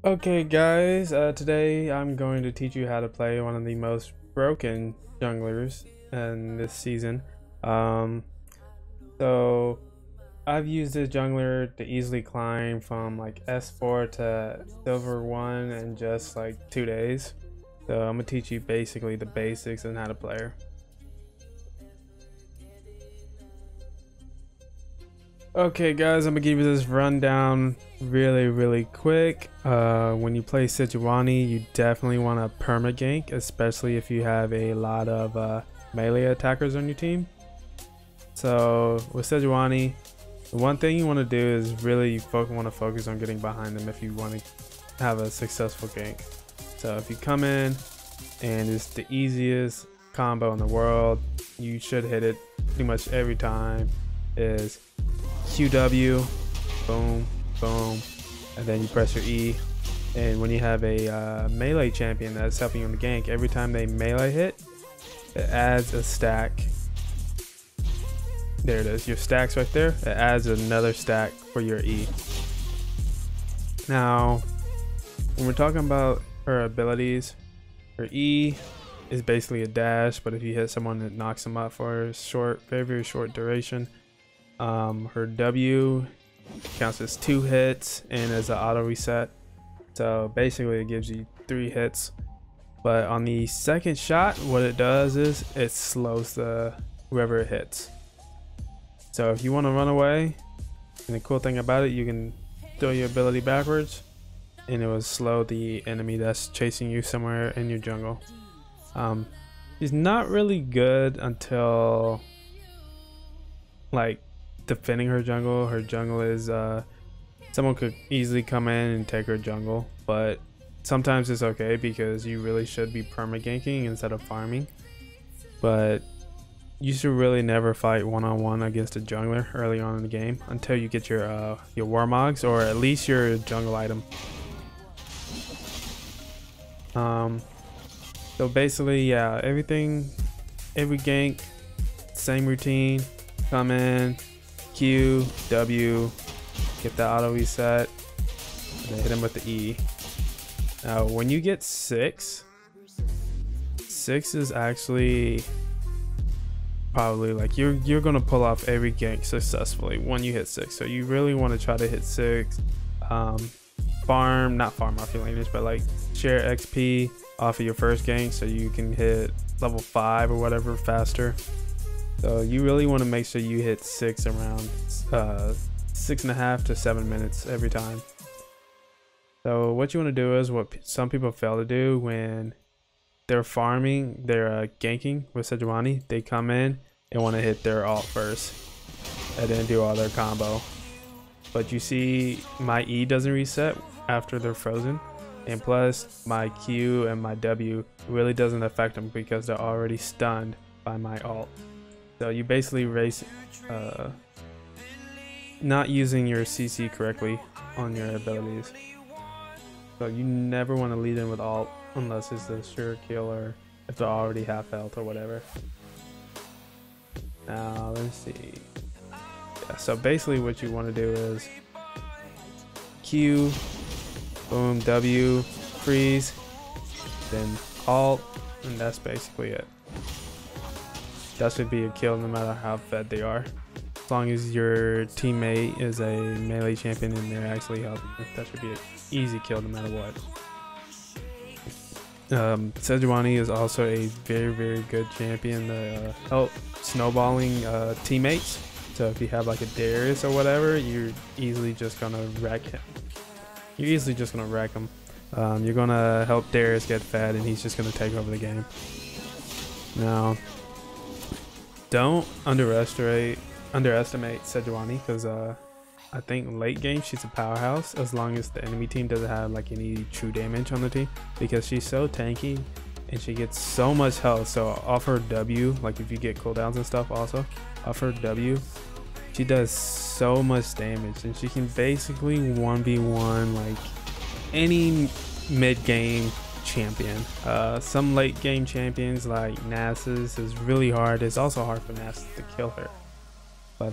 Okay guys, today I'm going to teach you how to play one of the most broken junglers in this season. Um, so I've used this jungler to easily climb from like S4 to Silver 1 in just like 2 days. So I'm gonna teach you basically the basics and how to play her. Okay guys, I'm gonna give you this rundown really quick. When you play Sejuani, you definitely want to perma gank, especially if you have a lot of melee attackers on your team. So with Sejuani, the one thing you want to do is really want to focus on getting behind them if you want to have a successful gank. So if you come in and it's the easiest combo in the world, you should hit it pretty much every time, is QW, boom, boom, and then you press your E. And when you have a melee champion that's helping you in the gank, every time they melee hit, it adds a stack. There it is, your stacks right there. It adds another stack for your E. Now, when we're talking about her abilities, her E is basically a dash, but if you hit someone, it knocks them out for a short, very short duration. Her W counts as 2 hits and as an auto reset, so basically it gives you 3 hits, but on the second shot what it does is it slows whoever it hits. So if you want to run away, and the cool thing about it, you can throw your ability backwards and it will slow the enemy that's chasing you somewhere in your jungle. She's not really good until like defending her jungle. Her jungle is someone could easily come in and take her jungle, but sometimes it's okay because you really should be perma ganking instead of farming. But you should really never fight one-on-one against a jungler early on in the game until you get your warmogs or at least your jungle item. So basically, yeah, every gank, same routine. Come in, Q, W, get the auto reset, and then hit him with the E. Now when you get 6 is actually probably like you're gonna pull off every gank successfully when you hit 6. So you really want to try to hit 6. Not farm off your laners, but like share XP off of your first gank so you can hit level 5 or whatever faster. So you really want to make sure you hit 6 around 6.5 to 7 minutes every time. So what you want to do is what some people fail to do when they're farming, they're ganking with Sejuani. They come in and want to hit their ult first and then do all their combo. But you see my E doesn't reset after they're frozen, and plus my Q and my W really doesn't affect them because they're already stunned by my ult. So you basically race not using your CC correctly on your abilities. So you never want to lead in with ult unless it's a sure kill or if they're already half health or whatever. Now let's see. Yeah, so basically what you want to do is Q, boom, W, freeze, then ult, and that's basically it. That should be a kill no matter how fed they are. As long as your teammate is a melee champion and they're actually helping, that should be an easy kill no matter what. Sejuani is also a very good champion to help snowballing teammates. So if you have like a Darius or whatever, you're easily just gonna wreck him. You're gonna help Darius get fed and he's just gonna take over the game. Now, don't underestimate Sejuani, because I think late game she's a powerhouse as long as the enemy team doesn't have like any true damage on the team, because she's so tanky and she gets so much health. So off her W, like if you get cooldowns and stuff, also off her W, she does so much damage and she can basically 1v1 like any mid-game champion. Some late game champions like Nasus is really hard. It's also hard for Nasus to kill her, but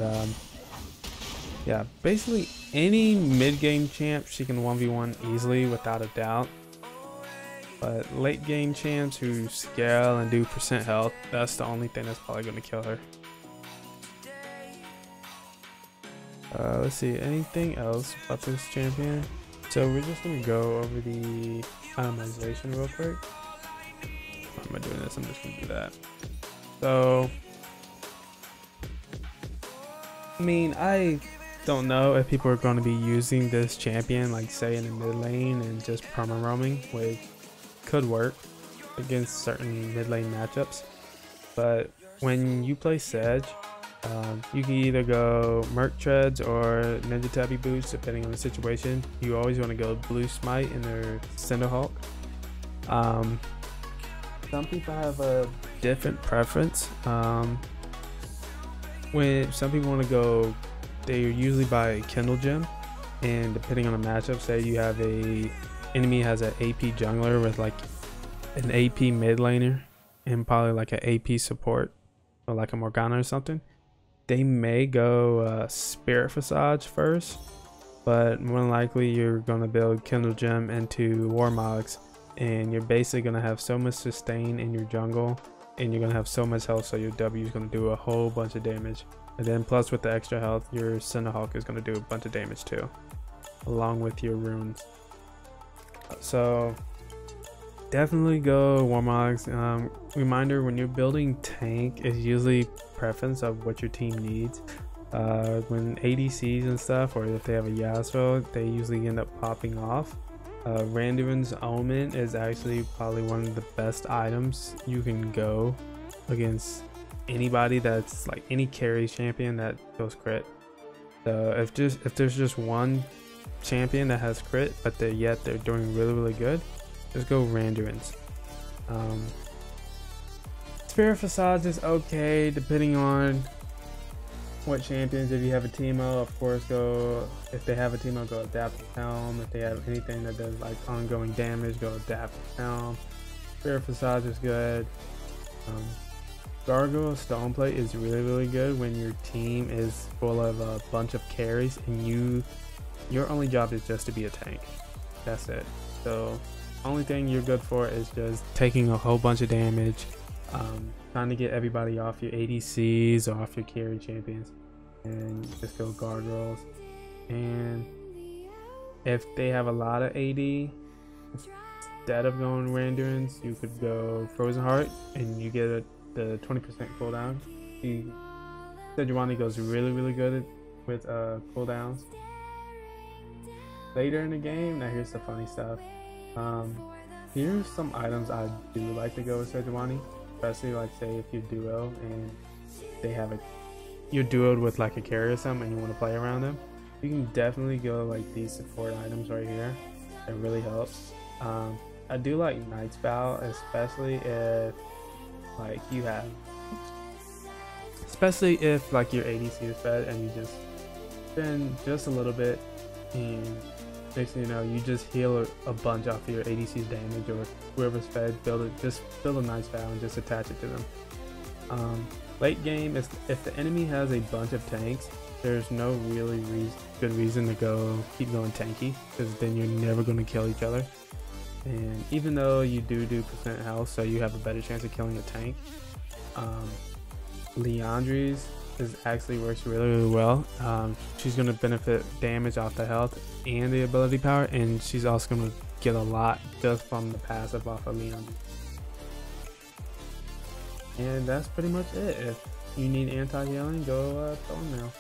Yeah, basically any mid-game champ she can 1v1 easily without a doubt. But late game champs who scale and do percent health, that's the only thing that's probably going to kill her. Let's see, anything else about this champion? So we're just going to go over the itemization real quick. Why am I doing this? I'm just going to do that. So, I mean, I don't know if people are going to be using this champion, like say in the mid lane and just perma roaming, which could work against certain mid lane matchups. But when you play Sedge, you can either go Merc Treads or Ninja Tabby Boots depending on the situation. You always want to go Blue Smite in their Cinderhulk. Some people have a different preference. When some people want to go, they usually buy a Kindle Gem, and depending on the matchup, say you have a enemy has an AP jungler with like an AP mid laner and probably like an AP support or like a Morgana or something, they may go Spirit Visage first, but more than likely you're gonna build Kindle Gem into Warmogs, and you're basically gonna have so much sustain in your jungle, and you're gonna have so much health, so your W is gonna do a whole bunch of damage. And then plus with the extra health, your Cinderhulk is gonna do a bunch of damage too, along with your runes. So definitely go Warmogs. Reminder, when you're building tank, it's usually preference of what your team needs. When ADCs and stuff, or if they have a Yasuo, they usually end up popping off. Randuin's Omen is actually probably one of the best items you can go against anybody that's like any carry champion that goes crit. So if there's just one champion that has crit, but they're doing really good, just go Randuin's. Spirit Visage is okay depending on what champions. If you have a Teemo, of course go, if they have a Teemo, go Adaptive Helm. If they have anything that does like ongoing damage, go Adaptive Helm. Spirit Visage is good. Gargoyle Stoneplate is really good when your team is full of a bunch of carries and your only job is just to be a tank. That's it. So only thing you're good for is just taking a whole bunch of damage, trying to get everybody off your ADCs or off your carry champions, and just go Gargoyles. And if they have a lot of AD, instead of going Randuin's, you could go Frozen Heart and you get the 20% cooldown. Sejuani goes really good with cooldowns. Later in the game, now here's the funny stuff. Here's some items I do like to go with Sejuani, especially like say if you duo and they have you're duoed with like a carry or something and you want to play around them, you can definitely go like these support items right here. It really helps. I do like Knight's Vow, especially if like you have, especially if like your ADC is fed and you just spend just a little bit, and next thing you know, you just heal a bunch off of your ADC's damage, or whoever's fed, just build a nice vow and just attach it to them. Late game, if the enemy has a bunch of tanks, there's no really good reason to keep going tanky, because then you're never going to kill each other. And even though you do percent health, so you have a better chance of killing a tank, Liandry's actually works really well. She's going to benefit damage off the health and the ability power, and she's also going to get a lot just from the passive off of Liandry. And that's pretty much it. If you need anti-healing, go Thorn now.